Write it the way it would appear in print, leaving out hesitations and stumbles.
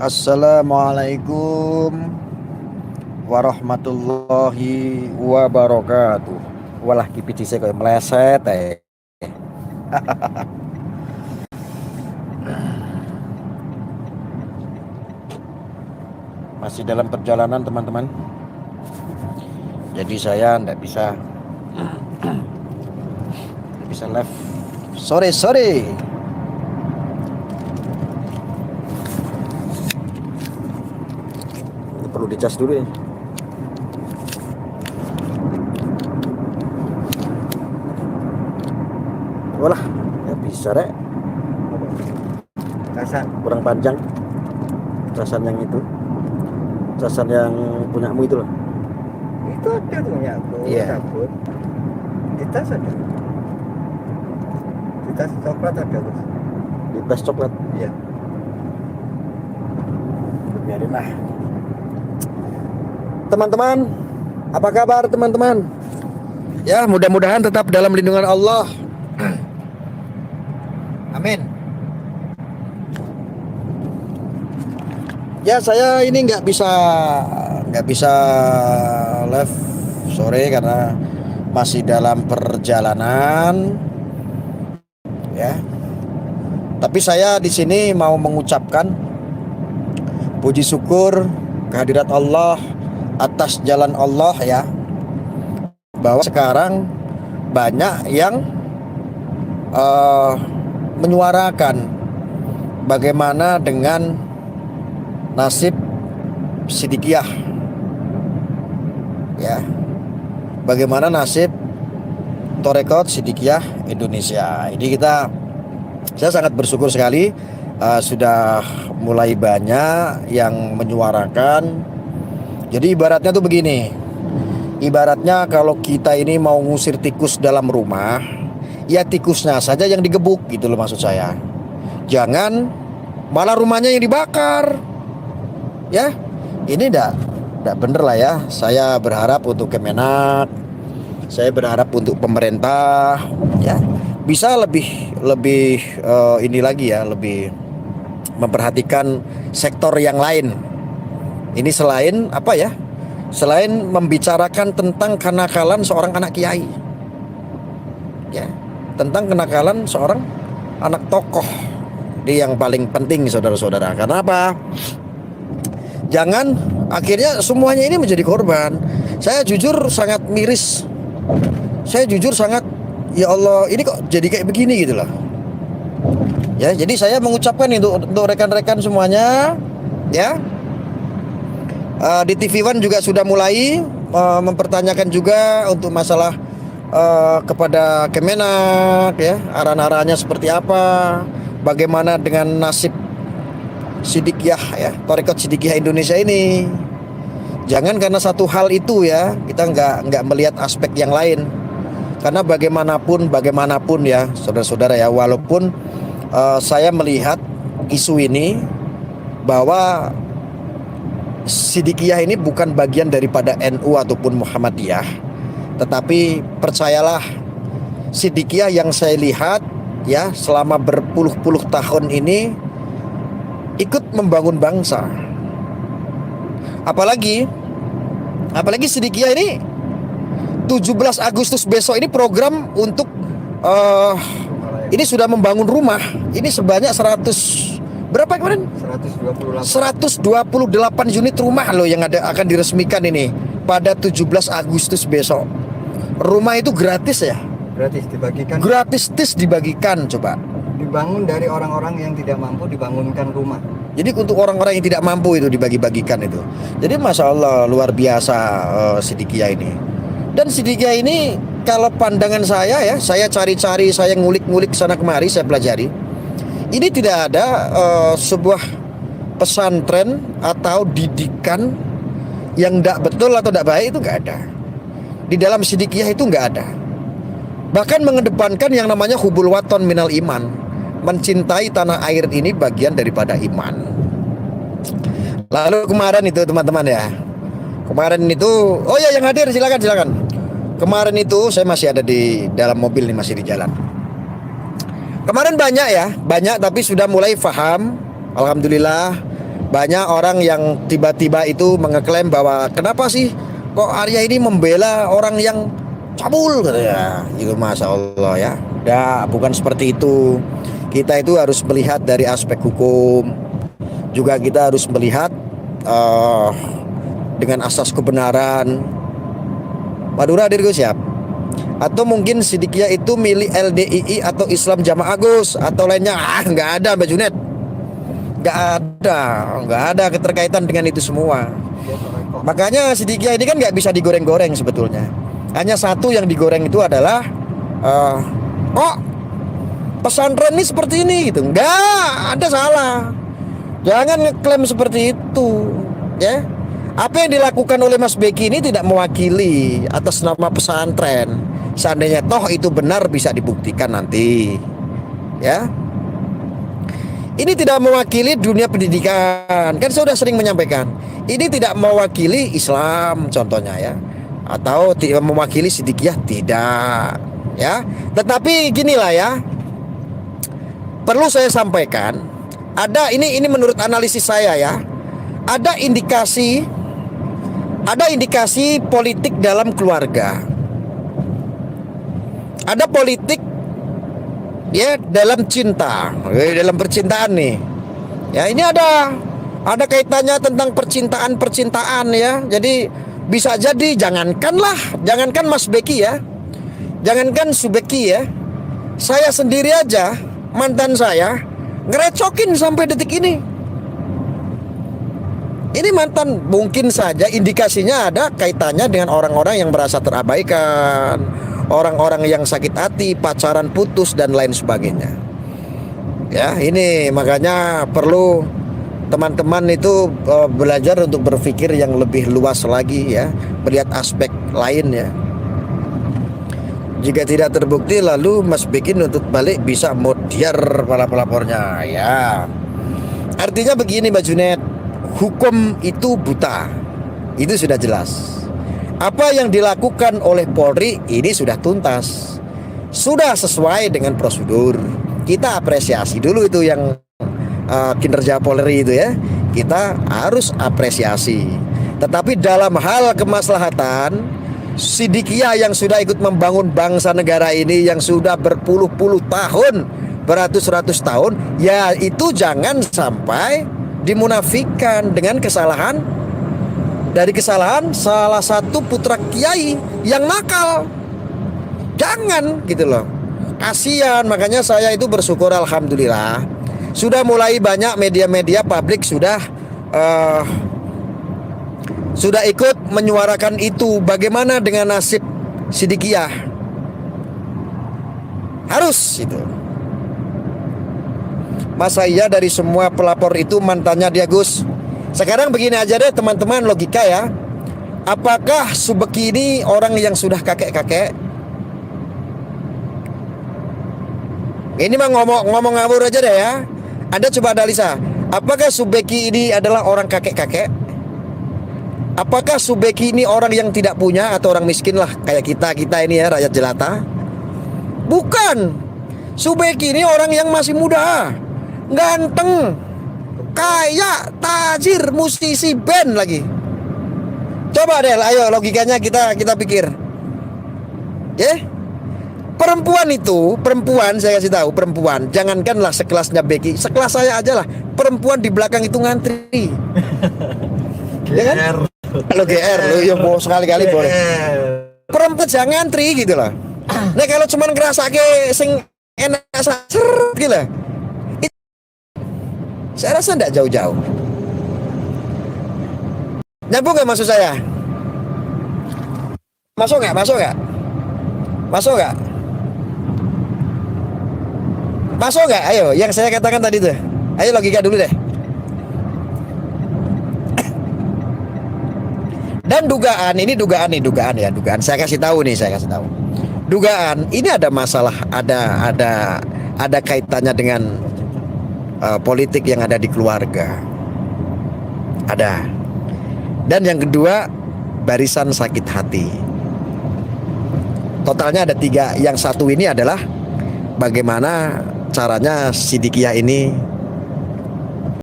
Assalamualaikum warahmatullahi wabarakatuh. Walah kipiti saya kayak meleset Masih dalam perjalanan teman-teman. Jadi saya nggak bisa live sore. Ini perlu dicas dulu ya. Walah, nggak bisa deh. Casan Kurang panjang. Casan yang itu. Casan yang punyamu itu loh. itu ada punya aku. Iya. Cabut di tas ada, di tas coklat ada Gus. Di tas coklat. Iya. Biarin lah. Teman-teman, apa kabar teman-teman? Ya, mudah-mudahan tetap dalam lindungan Allah. Amin. Ya, saya ini nggak bisa live sore karena masih dalam perjalanan. Ya. Tapi saya di sini mau mengucapkan puji syukur kehadirat Allah atas jalan Allah ya. Bahwa sekarang banyak yang menyuarakan bagaimana dengan nasib Sidikiyah ya, bagaimana nasib Torekot Sidikiyah Indonesia. Ini saya sangat bersyukur sekali sudah mulai banyak yang menyuarakan. Jadi ibaratnya tuh begini, ibaratnya kalau kita ini mau ngusir tikus dalam rumah, ya tikusnya saja yang digebuk gitu loh maksud saya. Jangan malah rumahnya yang dibakar. Ya, ini enggak bener lah ya. Saya berharap untuk Kemenak, saya berharap untuk pemerintah ya bisa lebih ini lagi ya, lebih memperhatikan sektor yang lain. Ini selain apa ya? Selain membicarakan tentang kenakalan seorang anak kiai. Ya, tentang kenakalan seorang anak tokoh. Ini yang paling penting saudara-saudara. Karena apa? Jangan akhirnya semuanya ini menjadi korban. Saya jujur sangat miris. Saya jujur sangat, ya Allah, ini kok jadi kayak begini gitu loh. Ya, jadi saya mengucapkan untuk rekan-rekan semuanya, ya. Di TV One juga sudah mulai mempertanyakan juga untuk masalah kepada Kemenak, ya, arahan-arahannya seperti apa, bagaimana dengan nasib Sidikiyah ya, Torekot Sidikiyah Indonesia ini. Jangan karena satu hal itu ya kita nggak melihat aspek yang lain. Karena bagaimanapun ya saudara-saudara ya, walaupun saya melihat isu ini bahwa Sidikiyah ini bukan bagian daripada NU ataupun Muhammadiyah, tetapi percayalah, Sidikiyah yang saya lihat ya selama berpuluh-puluh tahun ini ikut membangun bangsa. Apalagi Sidikiyah ini 17 Agustus besok ini program untuk ini sudah membangun rumah. Ini sebanyak 100 berapa kemarin? 128 unit rumah loh yang akan diresmikan ini pada 17 Agustus besok. Rumah itu gratis ya? Gratis dibagikan. Gratis dibagikan coba. Dibangun dari orang-orang yang tidak mampu, dibangunkan rumah. Jadi untuk orang-orang yang tidak mampu itu dibagi-bagikan itu. Jadi Masya Allah luar biasa Sidikiyah ini. Dan Sidikiyah ini kalau pandangan saya ya, saya cari-cari, saya ngulik-ngulik sana kemari, saya pelajari. Ini tidak ada sebuah pesantren atau didikan yang tidak betul atau tidak baik, itu nggak ada. Di dalam Sidikiyah itu nggak ada. Bahkan mengedepankan yang namanya hubul waton minal iman. Mencintai tanah air ini bagian daripada iman. Lalu kemarin itu teman-teman ya, kemarin itu, oh ya yang hadir silakan. Kemarin itu saya masih ada di dalam mobil nih, masih di jalan. Kemarin banyak tapi sudah mulai paham, alhamdulillah, Banyak orang yang tiba-tiba itu mengeklaim bahwa kenapa sih kok Arya ini membela orang yang cabul katanya. Itu Masya Allah ya. Ya, bukan seperti itu. Kita itu harus melihat dari aspek hukum. Juga kita harus melihat dengan asas kebenaran. Madura hadir Gus siap? Atau mungkin Sidikiyah itu milik LDII atau Islam Jamaah Gus atau lainnya? Nggak ada Mbak Junet. Nggak ada keterkaitan dengan itu semua. Makanya Sidikiyah ini kan nggak bisa digoreng-goreng sebetulnya. Hanya satu yang digoreng itu adalah oh pesantren ini seperti ini gitu. Nggak ada salah. Jangan ngeklaim seperti itu, ya. Apa yang dilakukan oleh Mas Beki ini tidak mewakili atas nama pesantren. Seandainya toh itu benar bisa dibuktikan nanti, ya. Ini tidak mewakili dunia pendidikan. Kan saya sudah sering menyampaikan. Ini tidak mewakili Islam contohnya ya. Atau tidak mewakili Sidikiyah tidak, ya. Tetapi ginilah ya. Perlu saya sampaikan, ada ini menurut analisis saya ya. Ada indikasi politik dalam keluarga. Ada politik ya dalam cinta, dalam percintaan nih. Ya, ini ada kaitannya tentang percintaan ya. Jadi bisa jadi jangankan Mas Beki ya. Jangankan Subeki ya. Saya sendiri aja, mantan saya ngerecokin sampai detik ini. Ini mantan, mungkin saja indikasinya ada kaitannya dengan orang-orang yang merasa terabaikan, orang-orang yang sakit hati, pacaran putus dan lain sebagainya. Ya, ini makanya perlu teman-teman itu belajar untuk berpikir yang lebih luas lagi ya, melihat aspek lain ya. Jika tidak terbukti lalu Mas Beki nuntut balik bisa modiar para pelapornya ya. Artinya begini Mbak Junet, hukum itu buta. Itu sudah jelas. Apa yang dilakukan oleh Polri ini sudah tuntas, sudah sesuai dengan prosedur. Kita apresiasi dulu itu yang kinerja Polri itu ya. Kita harus apresiasi. Tetapi dalam hal kemaslahatan, Sidikiyah yang sudah ikut membangun bangsa negara ini, yang sudah berpuluh-puluh tahun, beratus-ratus tahun, ya itu jangan sampai dimunafikan dengan kesalahan salah satu putra kiai yang nakal. Jangan gitu loh. Kasihan, makanya saya itu bersyukur alhamdulillah sudah mulai banyak media-media publik sudah ikut menyuarakan itu. Bagaimana dengan nasib Sidikiyah? Harus itu. Masa iya dari semua pelapor itu mantannya dia Gus? Sekarang begini aja deh teman-teman, logika ya. Apakah Subeki ini orang yang sudah kakek-kakek? Ini mah ngomong ngawur aja deh ya. Anda coba analisa, apakah Subeki ini adalah orang kakek-kakek? Apakah Subeki ini orang yang tidak punya atau orang miskin lah kayak kita ini ya, rakyat jelata? Bukan. Subeki ini orang yang masih muda, ganteng, kaya, tajir, musisi band lagi. Coba deh, ayo logikanya kita pikir. Ya? Perempuan saya kasih tahu, perempuan, jangankanlah sekelasnya Beki, sekelas saya aja lah. Perempuan di belakang itu ngantri. Ya kan? Kalau GR lo ya mau sekali-kali boleh. Perempuan jangan ngantri gitu loh. Nah kalau cuman ngerasake sing enak seret gitu lah. Saya rasa enggak jauh-jauh. Nyambung nggak maksud saya? Masuk nggak? Masuk nggak? Ayo, yang saya katakan tadi tuh. Ayo logika dulu deh. Dan dugaan. Saya kasih tahu. Dugaan ini ada masalah, ada kaitannya dengan politik yang ada di keluarga. Ada. Dan yang kedua, barisan sakit hati. Totalnya ada 3. Yang satu ini adalah bagaimana caranya Sidikiyah ini